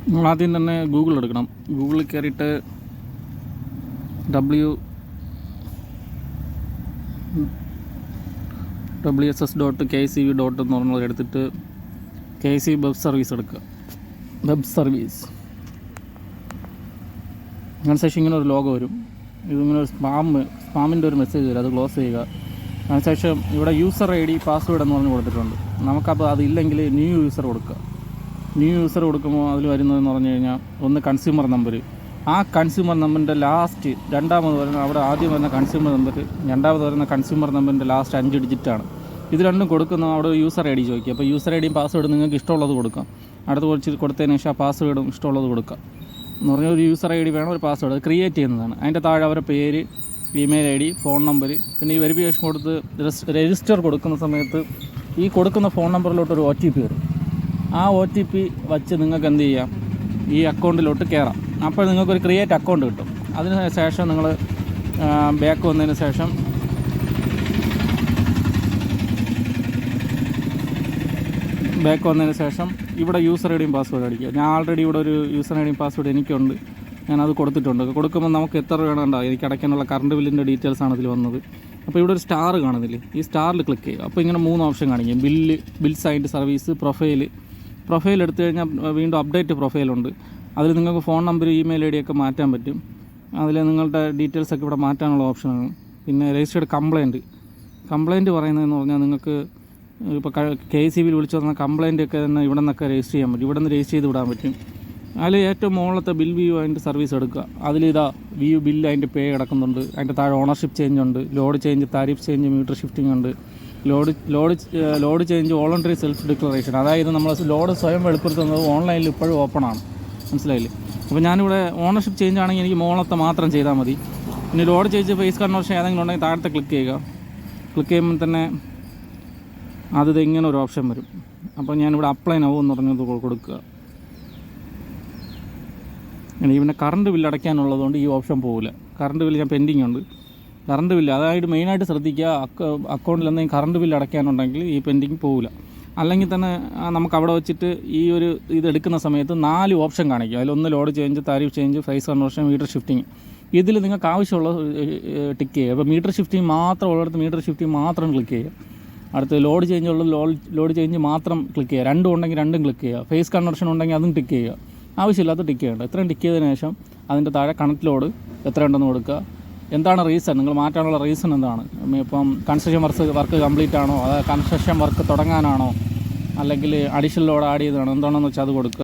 നമ്മൾ ആദ്യം തന്നെ ഗൂഗിൾ എടുക്കണം. ഗൂഗിളിൽ കയറിയിട്ട് wss.kcv. എന്ന് പറഞ്ഞത് എടുത്തിട്ട് KCV വെബ് സർവീസ് എടുക്കുക. വെബ് സർവീസ് അങ്ങനെ ശേഷം ഇങ്ങനെ ഒരു ലോഗോ വരും. ഇതിങ്ങനെ ഒരു സ്പാമിൻ്റെ ഒരു മെസ്സേജ് വരും. അത് ക്ലോസ് ചെയ്യുക. അതിനുശേഷം ഇവിടെ യൂസർ ID പാസ്വേഡ് എന്ന് പറഞ്ഞ് കൊടുത്തിട്ടുണ്ട്. നമുക്കപ്പോൾ അതില്ലെങ്കിൽ ന്യൂ യൂസർ കൊടുക്കുക. ന്യൂ യൂസർ കൊടുക്കുമ്പോൾ അതിൽ വരുന്നതെന്ന് പറഞ്ഞു കഴിഞ്ഞാൽ ഒന്ന് കൺസ്യൂമർ നമ്പർ, ആ കൺസ്യൂമർ നമ്പറിൻ്റെ ലാസ്റ്റ് രണ്ടാമത് വരുന്ന അവിടെ ആദ്യം വരുന്ന കൺസ്യൂമർ നമ്പർ, രണ്ടാമത് വരുന്ന കൺസ്യൂമർ നമ്പറിൻ്റെ ലാസ്റ്റ് 5 ഡിജിറ്റാണ്. ഇത് രണ്ടും കൊടുക്കുന്ന അവിടെ യൂസർ ID ചോദിക്കുക. അപ്പോൾ യൂസർ IDയും പാസ്വേഡും നിങ്ങൾക്ക് ഇഷ്ടമുള്ളത് കൊടുക്കാം. അടുത്ത് കുറച്ച് കൊടുത്തതിന് ശേഷം ആ പാസ്വേഡും ഇഷ്ടമുള്ളത് കൊടുക്കാം. എന്ന് പറഞ്ഞാൽ ഒരു യൂസർ ID വേണം, ഒരു പാസ്വേഡ് അത് ക്രിയേറ്റ് ചെയ്യുന്നതാണ്. അതിൻ്റെ താഴെ അവരുടെ പേര്, ഇമെയിൽ ID, ഫോൺ നമ്പർ, പിന്നെ ഈ വെരിഫിക്കേഷൻ കൊടുത്ത് രജിസ്റ്റർ കൊടുക്കുന്ന സമയത്ത് ഈ കൊടുക്കുന്ന ഫോൺ നമ്പറിലോട്ടൊരു OTP വരും. ആ OTP വച്ച് നിങ്ങൾക്ക് എന്ത് ചെയ്യാം, ഈ അക്കൗണ്ടിലോട്ട് കയറാം. അപ്പോൾ നിങ്ങൾക്കൊരു ക്രിയേറ്റ് അക്കൗണ്ട് കിട്ടും. അതിന് ശേഷം നിങ്ങൾ ബാക്ക് വന്നതിന് ശേഷം ഇവിടെ യൂസർ IDയും പാസ്വേഡ് അടിക്കുക. ഞാൻ ആൾറെഡി ഇവിടെ ഒരു യൂസർ IDയും പാസ്വേഡ് എനിക്കുണ്ട്, ഞാനത് കൊടുത്തിട്ടുണ്ട്. കൊടുക്കുമ്പോൾ നമുക്ക് എത്ര രൂപ വേണമെന്നുണ്ടാവും, എനിക്ക് അടയ്ക്കാനുള്ള കറണ്ട് ബില്ലിൻ്റെ ഡീറ്റെയിൽസാണ് ഇതിൽ വന്നത്. അപ്പോൾ ഇവിടെ ഒരു സ്റ്റാർ കാണുന്നില്ലേ, ഈ സ്റ്റാറിൽ ക്ലിക്ക് ചെയ്യുക. അപ്പോൾ ഇങ്ങനെ 3 ഓപ്ഷൻ കാണിക്കും: ബിൽസ് ആൻഡ് സർവീസ്, പ്രൊഫൈൽ എടുത്തു കഴിഞ്ഞാൽ വീണ്ടും അപ്ഡേറ്റ് പ്രൊഫൈലുണ്ട്. അതിൽ നിങ്ങൾക്ക് ഫോൺ നമ്പർ, ഇമെയിൽ ID ഒക്കെ മാറ്റാൻ പറ്റും. അതിൽ നിങ്ങളുടെ ഡീറ്റെയിൽസൊക്കെ ഇവിടെ മാറ്റാനുള്ള ഓപ്ഷനാണ്. പിന്നെ രജിസ്റ്റേർഡ് കംപ്ലയിൻറ്റ് പറയുന്നതെന്ന് പറഞ്ഞാൽ നിങ്ങൾക്ക് ഇപ്പോൾ KCV വിളിച്ചു പറഞ്ഞാൽ കംപ്ലയിൻ്റ് ഒക്കെ തന്നെ ഇവിടെ നിന്നൊക്കെ രജിസ്റ്റർ ചെയ്യാൻ പറ്റും. ഇവിടെ നിന്ന് രജിസ്റ്റർ ചെയ്ത് വിടാൻ പറ്റും. അതിൽ ഏറ്റവും മുകളിലത്തെ ബിൽ വ്യൂ ആൻഡ് സർവീസ് എടുക്കുക. അതിലിതാ വ്യൂ ബിൽ അതിൻ്റെ പേ കിടക്കുന്നുണ്ട്. അതിൻ്റെ താഴെ ഓണർഷിപ്പ് ചേഞ്ച് ഉണ്ട്, load change, tariff change, meter shifting ഉണ്ട്, load change, voluntary self declaration. അതായത് നമ്മൾ ലോഡ് സ്വയം വെളിപ്പെടുത്തുന്നത് ഓൺലൈനിൽ ഇപ്പോഴും ഓപ്പണാണ്, മനസ്സിലായില്ലേ? അപ്പോൾ ഞാനിവിടെ ഓണർഷിപ്പ് ചേഞ്ച് ആണെങ്കിൽ എനിക്ക് മുകളത്തെ മാത്രം ചെയ്താൽ മതി. പിന്നെ ലോഡ് ചേഞ്ച്, ഫേസ് കൺവേർഷൻ ഏതെങ്കിലും ഉണ്ടെങ്കിൽ താഴത്തെ ക്ലിക്ക് ചെയ്യുക. ക്ലിക്ക് ചെയ്യുമ്പോൾ തന്നെ അത് ഇങ്ങനെ ഒരു ഓപ്ഷൻ വരും. അപ്പോൾ ഞാനിവിടെ അപ്ലൈ നൗ എന്ന് പറഞ്ഞത് കൊടുക്കുക. എനിക്ക് പിന്നെ കറണ്ട് ബില്ല് അടയ്ക്കാനുള്ളതുകൊണ്ട് ഈ ഓപ്ഷൻ പോകില്ല. കറണ്ട് ബില്ല് ഞാൻ പെൻഡിങ് ഉണ്ട്. കറണ്ട് ബില്ല് അതായത് മെയിനായിട്ട് ശ്രദ്ധിക്കുക, അക്കൗണ്ടിൽ എന്തെങ്കിലും കറണ്ട് ബില്ല് അടയ്ക്കാനുണ്ടെങ്കിൽ ഈ പെൻഡിങ് പോകില്ല. അല്ലെങ്കിൽ തന്നെ നമുക്ക് അവിടെ വെച്ചിട്ട് ഈ ഒരു ഇതെടുക്കുന്ന സമയത്ത് 4 ഓപ്ഷൻ കാണിക്കും. അതിലൊന്ന് load change, tariff change, phase conversion, meter shifting. ഇതിൽ നിങ്ങൾക്ക് ആവശ്യമുള്ള ടിക്ക് ചെയ്യുക. അപ്പോൾ മീറ്റർ ഷിഫ്റ്റിംഗ് മാത്രം ഉള്ളിടത്ത് മീറ്റർ ഷിഫ്റ്റിംഗ് മാത്രം ക്ലിക്ക് ചെയ്യുക. അടുത്ത് ലോഡ് ചേഞ്ച് ഉള്ളത് ലോഡ് ചേഞ്ച് മാത്രം ക്ലിക്ക് ചെയ്യുക. രണ്ടും ഉണ്ടെങ്കിൽ രണ്ടും ക്ലിക്ക് ചെയ്യുക. ഫേസ് കൺവേർഷൻ ഉണ്ടെങ്കിൽ അതും ടിക്ക് ചെയ്യുക. ആവശ്യമില്ലാത്ത ടിക്ക് ചെയ്യേണ്ട. ഇത്രയും ടിക്ക് ചെയ്തതിന് ശേഷം അതിൻ്റെ താഴെ കണക്ട് ലോഡ് എത്രയുണ്ടെന്ന് കൊടുക്കുക. എന്താണ് റീസൺ, നിങ്ങൾ മാറ്റാനുള്ള റീസൺ എന്താണ്? ഇപ്പം കൺസ്ട്രക്ഷൻ വർക്ക് കംപ്ലീറ്റ് ആണോ, അതായത് കൺസ്ട്രക്ഷൻ വർക്ക് തുടങ്ങാനാണോ, അല്ലെങ്കിൽ അഡീഷണൽ ലോഡ് ആഡ് ചെയ്തതാണോ, എന്താണെന്ന് വെച്ചാൽ അത് കൊടുക്കുക.